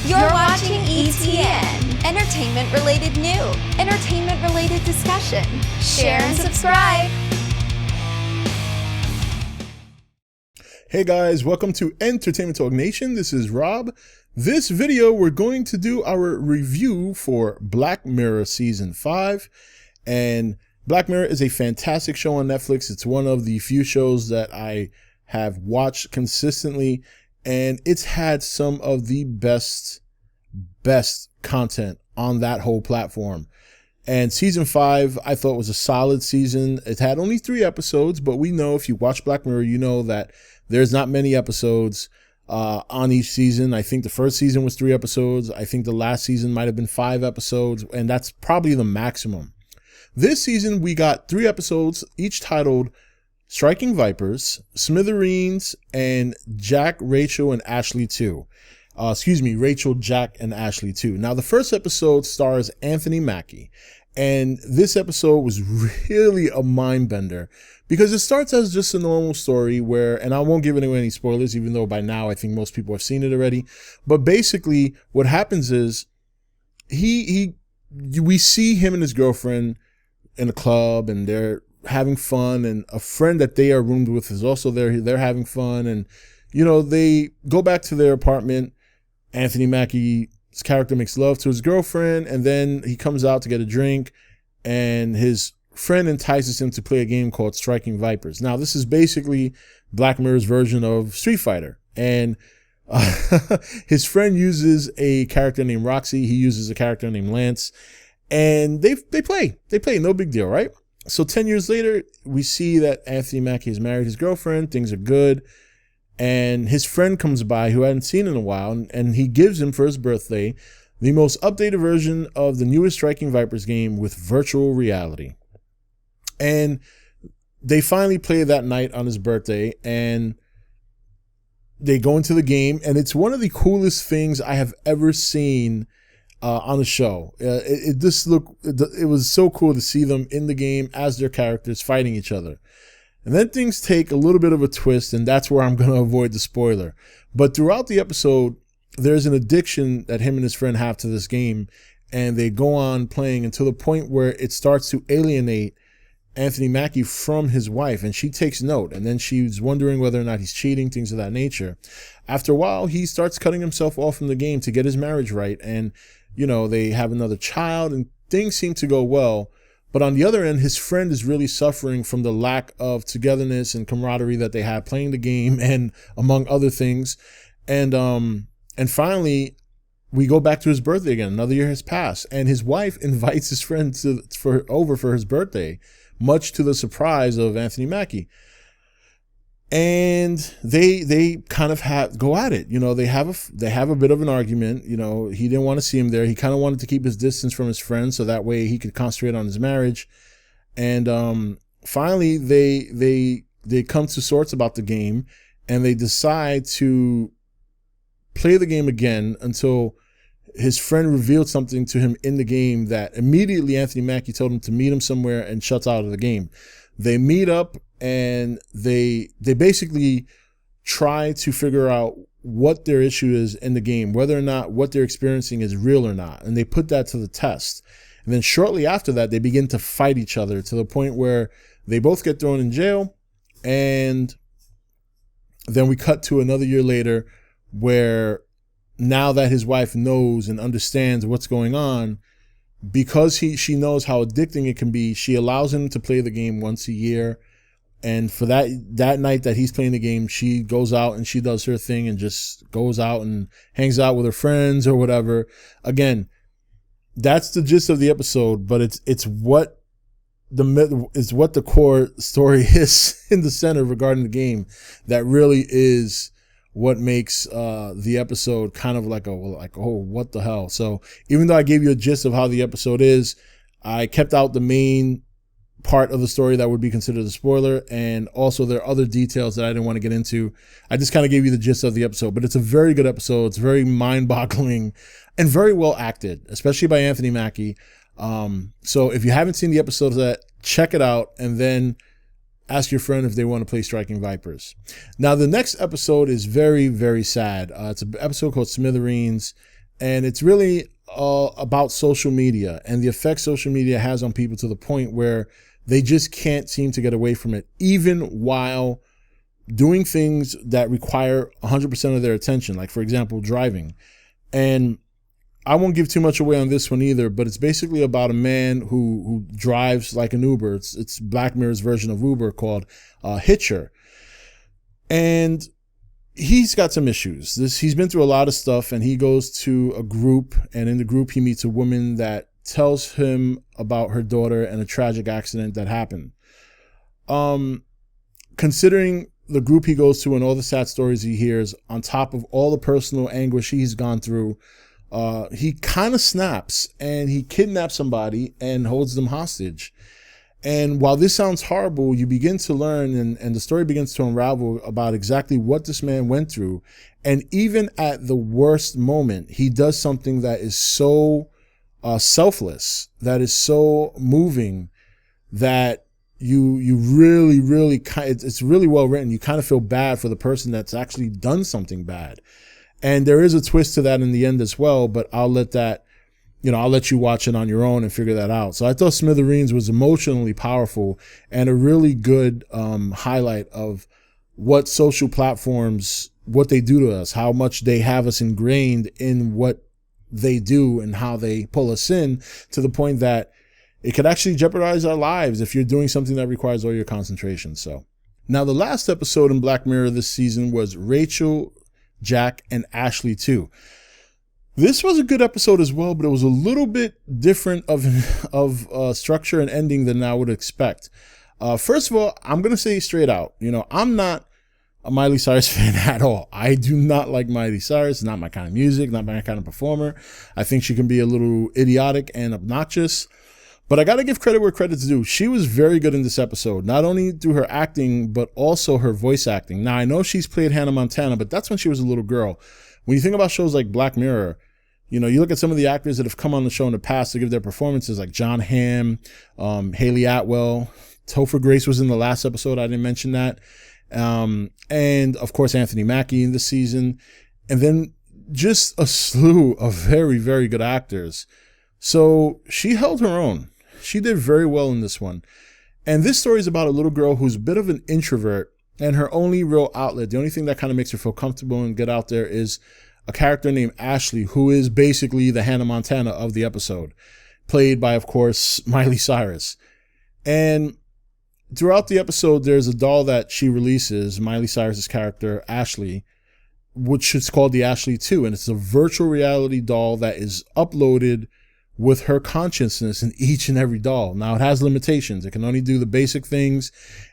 You're watching E.T.N. Entertainment-related new, entertainment-related discussion. Share and subscribe. Hey guys, welcome to Entertainment Talk Nation. This is Rob. This video, we're going to do our review for Black Mirror Season 5. And Black Mirror is a fantastic show on Netflix. It's one of the few shows that I have watched consistently, and it's had some of the best content on that whole platform. And season 5, I thought was a solid season. It had only 3 episodes, but we know if you watch Black Mirror, you know that there's not many episodes on each season. I think the first season was 3 episodes. I think the last season might have been 5 episodes, and that's probably the maximum. This season, we got 3 episodes, each titled Striking Vipers, Smitthereens, and Jack, Rachel, and Ashley 2. Rachel, Jack, and Ashley 2. Now, the first episode stars Anthony Mackie, and this episode was really a mind bender because it starts as just a normal story where, and I won't give anyone any spoilers, even though by now I think most people have seen it already. But basically, what happens is we see him and his girlfriend in a club, and they're having fun, and a friend that they are roomed with is also there. They're having fun, and you know, they go back to their apartment. Anthony Mackie's character makes love to his girlfriend, and then he comes out to get a drink, and his friend entices him to play a game called Striking Vipers. Now, this is basically Black Mirror's version of Street Fighter, and his friend uses a character named Roxy. He uses a character named Lance, and they play, no big deal, right? So 10 years later, we see that Anthony Mackie has married his girlfriend. Things are good. And his friend comes by who I hadn't seen in a while, and he gives him for his birthday the most updated version of the newest Striking Vipers game with virtual reality. And they finally play that night on his birthday, and they go into the game, and it's one of the coolest things I have ever seen on the show. It was so cool to see them in the game as their characters fighting each other. And then things take a little bit of a twist, and that's where I'm going to avoid the spoiler. But throughout the episode, there's an addiction that him and his friend have to this game, and they go on playing until the point where it starts to alienate Anthony Mackie from his wife, and she takes note, and then she's wondering whether or not he's cheating, things of that nature. After a while, he starts cutting himself off from the game to get his marriage right, and you know, they have another child, and things seem to go well. But on the other end, his friend is really suffering from the lack of togetherness and camaraderie that they had playing the game, and among other things. And finally, we go back to his birthday again. Another year has passed, and his wife invites his friend over for his birthday, much to the surprise of Anthony Mackie. And they kind of go at it. You know, they have a bit of an argument. You know, he didn't want to see him there. He kind of wanted to keep his distance from his friend so that way he could concentrate on his marriage. And finally, they come to sorts about the game, and they decide to play the game again until his friend revealed something to him in the game that immediately Anthony Mackie told him to meet him somewhere and shuts out of the game. They meet up, and they basically try to figure out what their issue is in the game, whether or not what they're experiencing is real or not. And they put that to the test. And then shortly after that, they begin to fight each other to the point where they both get thrown in jail. And then we cut to another year later where now that his wife knows and understands what's going on, because she knows how addicting it can be, she allows him to play the game once a year. And for that night that he's playing the game, she goes out and she does her thing and just goes out and hangs out with her friends or whatever. Again, that's the gist of the episode, but it's what the core story is in the center regarding the game that really is what makes the episode kind of like, oh, what the hell? So even though I gave you a gist of how the episode is, I kept out the main part of the story that would be considered a spoiler, and also there are other details that I didn't want to get into. I just kind of gave you the gist of the episode, but it's a very good episode. It's very mind-boggling and very well acted, especially by Anthony Mackie. So if you haven't seen the episode of that, check it out, and then ask your friend if they want to play Striking Vipers. Now, the next episode is very, very sad. It's an episode called Smitthereens, And it's really about social media and the effect social media has on people, to the point where they just can't seem to get away from it, even while doing things that require 100% of their attention. Like, for example, driving. And I won't give too much away on this one either, but it's basically about a man who drives like an Uber. It's Black Mirror's version of Uber called Hitcher. And he's got some issues. He's been through a lot of stuff, and he goes to a group, and in the group he meets a woman that tells him about her daughter and a tragic accident that happened. Considering the group he goes to and all the sad stories he hears, on top of all the personal anguish he's gone through, he kind of snaps and he kidnaps somebody and holds them hostage. And while this sounds horrible, you begin to learn, and the story begins to unravel about exactly what this man went through. And even at the worst moment, he does something that is so selfless, that is so moving, that you really, really, it's really well written. You kind of feel bad for the person that's actually done something bad. And there is a twist to that in the end as well, but I'll let you watch it on your own and figure that out. So I thought Smitthereens was emotionally powerful and a really good highlight of what social platforms, what they do to us, how much they have us ingrained in what they do and how they pull us in, to the point that it could actually jeopardize our lives if you're doing something that requires all your concentration. So now, the last episode in Black Mirror this season was Rachel, Jack, and Ashley 2. This was a good episode as well, but it was a little bit different of structure and ending than I would expect. First of all, I'm going to say straight out, I'm not a Miley Cyrus fan at all. I do not like Miley Cyrus. It's not my kind of music, not my kind of performer. I think she can be a little idiotic and obnoxious. But I got to give credit where credit's due. She was very good in this episode, not only through her acting, but also her voice acting. Now, I know she's played Hannah Montana, but that's when she was a little girl. When you think about shows like Black Mirror, you look at some of the actors that have come on the show in the past to give their performances, like John Hamm, Haley Atwell. Topher Grace was in the last episode. I didn't mention that. And, of course, Anthony Mackie in this season. And then just a slew of very, very good actors. So she held her own. She did very well in this one. And this story is about a little girl who's a bit of an introvert, and her only real outlet, the only thing that kind of makes her feel comfortable and get out there, is a character named Ashley, who is basically the Hannah Montana of the episode, played by, of course, Miley Cyrus. And throughout the episode, there's a doll that she releases, Miley Cyrus's character, Ashley, which is called the Ashley 2. And it's a virtual reality doll that is uploaded with her consciousness in each and every doll. Now, it has limitations. It can only do the basic things,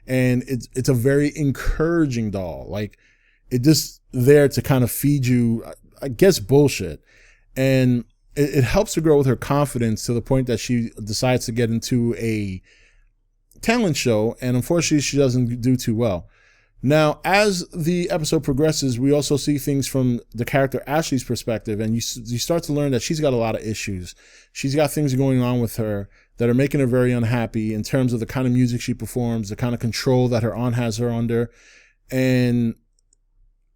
and it's a very encouraging doll. Like, it's just there to kind of feed you, I guess, bullshit. And it helps her grow with her confidence, to the point that she decides to get into a talent show, and unfortunately she doesn't do too well. Now, as the episode progresses, we also see things from the character Ashley's perspective, and you start to learn that she's got a lot of issues. She's got things going on with her that are making her very unhappy in terms of the kind of music she performs, the kind of control that her aunt has her under. And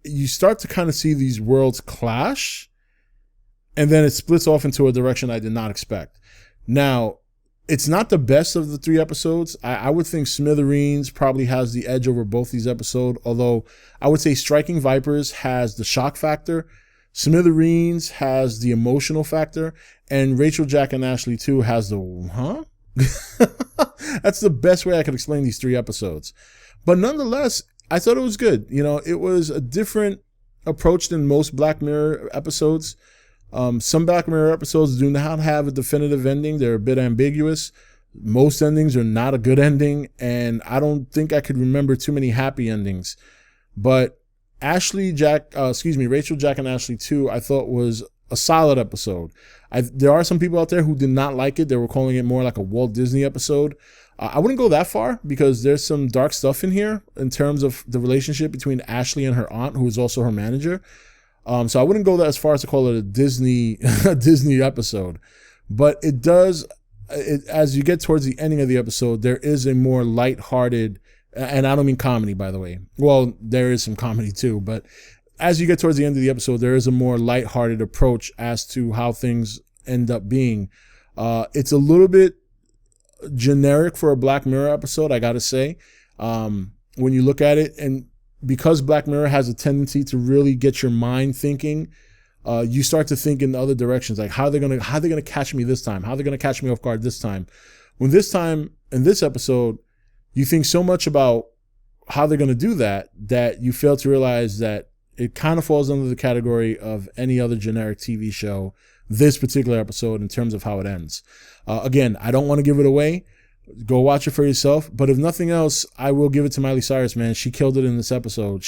you start to kind of see these worlds clash, and then it splits off into a direction I did not expect. Now, it's not the best of the 3 episodes. I would think Smitthereens probably has the edge over both these episodes, although I would say Striking Vipers has the shock factor, Smitthereens has the emotional factor, and Rachel, Jack, and Ashley 2 has the, huh? That's the best way I could explain these 3 episodes. But nonetheless, I thought it was good. It was a different approach than most Black Mirror episodes. Some Black Mirror episodes do not have a definitive ending. They're a bit ambiguous. Most endings are not a good ending, and I don't think I could remember too many happy endings. But Rachel, Jack, and Ashley 2, I thought was a solid episode. There are some people out there who did not like it. They were calling it more like a Walt Disney episode. I wouldn't go that far, because there's some dark stuff in here in terms of the relationship between Ashley and her aunt, who is also her manager. So I wouldn't go that as far as to call it a Disney episode, but it does. As you get towards the ending of the episode, there is a more lighthearted, and I don't mean comedy, by the way. Well, there is some comedy too, but as you get towards the end of the episode, there is a more lighthearted approach as to how things end up being. It's a little bit generic for a Black Mirror episode, I gotta say, when you look at it. And because Black Mirror has a tendency to really get your mind thinking, you start to think in other directions, like how they're gonna catch me this time, how they're gonna catch me off guard this time. When this time in this episode, you think so much about how they're gonna do that you fail to realize that it kind of falls under the category of any other generic TV show, this particular episode, in terms of how it ends. Again, I don't want to give it away. Go watch it for yourself. But if nothing else, I will give it to Miley Cyrus, man. She killed it in this episode.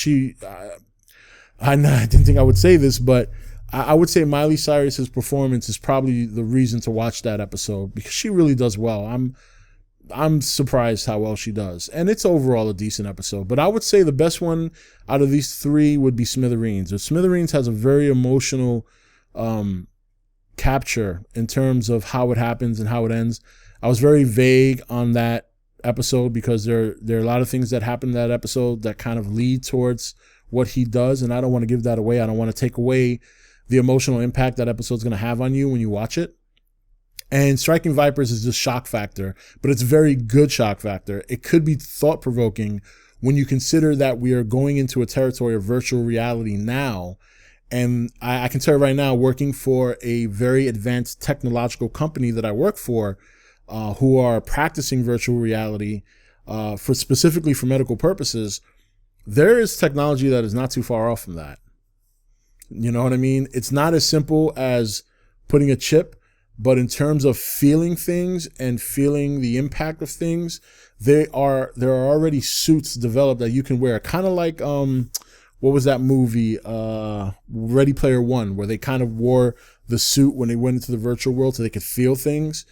I didn't think I would say this, but I would say Miley Cyrus's performance is probably the reason to watch that episode, because she really does well. I'm surprised how well she does. And it's overall a decent episode. But I would say the best one out of these three would be Smitthereens. Smitthereens has a very emotional capture in terms of how it happens and how it ends. I was very vague on that episode because there are a lot of things that happen in that episode that kind of lead towards what he does, and I don't want to give that away. I don't want to take away the emotional impact that episode's going to have on you when you watch it. And Striking Vipers is just shock factor, but it's very good shock factor. It could be thought-provoking when you consider that we are going into a territory of virtual reality now. And I can tell you right now, working for a very advanced technological company that I work for, who are practicing virtual reality specifically for medical purposes, there is technology that is not too far off from that. You know what I mean? It's not as simple as putting a chip, but in terms of feeling things and feeling the impact of things, there are already suits developed that you can wear. Kind of like, what was that movie, Ready Player One, where they kind of wore the suit when they went into the virtual world so they could feel things.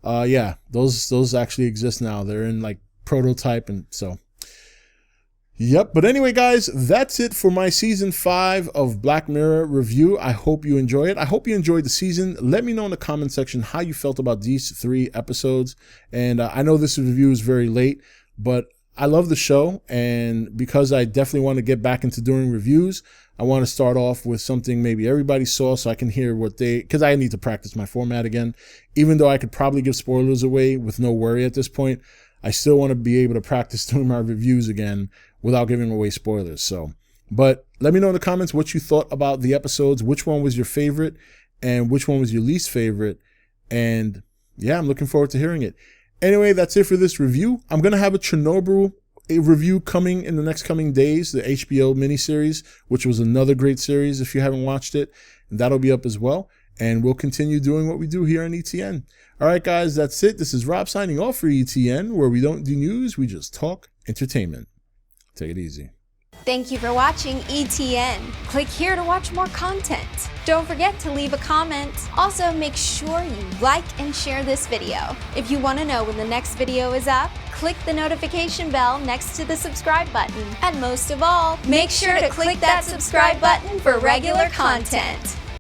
Yeah, those actually exist now. They're in like prototype, and so. Yep. But anyway, guys, that's it for my season 5 of Black Mirror review. I hope you enjoy it. I hope you enjoyed the season. Let me know in the comment section how you felt about these 3 episodes. And I know this review is very late, but I love the show. And because I definitely want to get back into doing reviews, I want to start off with something maybe everybody saw so I can hear what because I need to practice my format again. Even though I could probably give spoilers away with no worry at this point, I still want to be able to practice doing my reviews again without giving away spoilers. So, but let me know in the comments what you thought about the episodes, which one was your favorite and which one was your least favorite. And yeah, I'm looking forward to hearing it. Anyway, that's it for this review. I'm going to have a Chernobyl review coming in the next coming days, the HBO miniseries, which was another great series if you haven't watched it. And that'll be up as well. And we'll continue doing what we do here on E.T.N. All right, guys, that's it. This is Rob signing off for E.T.N, where we don't do news, we just talk entertainment. Take it easy. Thank you for watching E.T.N. Click here to watch more content. Don't forget to leave a comment. Also, make sure you like and share this video. If you want to know when the next video is up, click the notification bell next to the subscribe button. And most of all, make sure to click that subscribe button for regular content.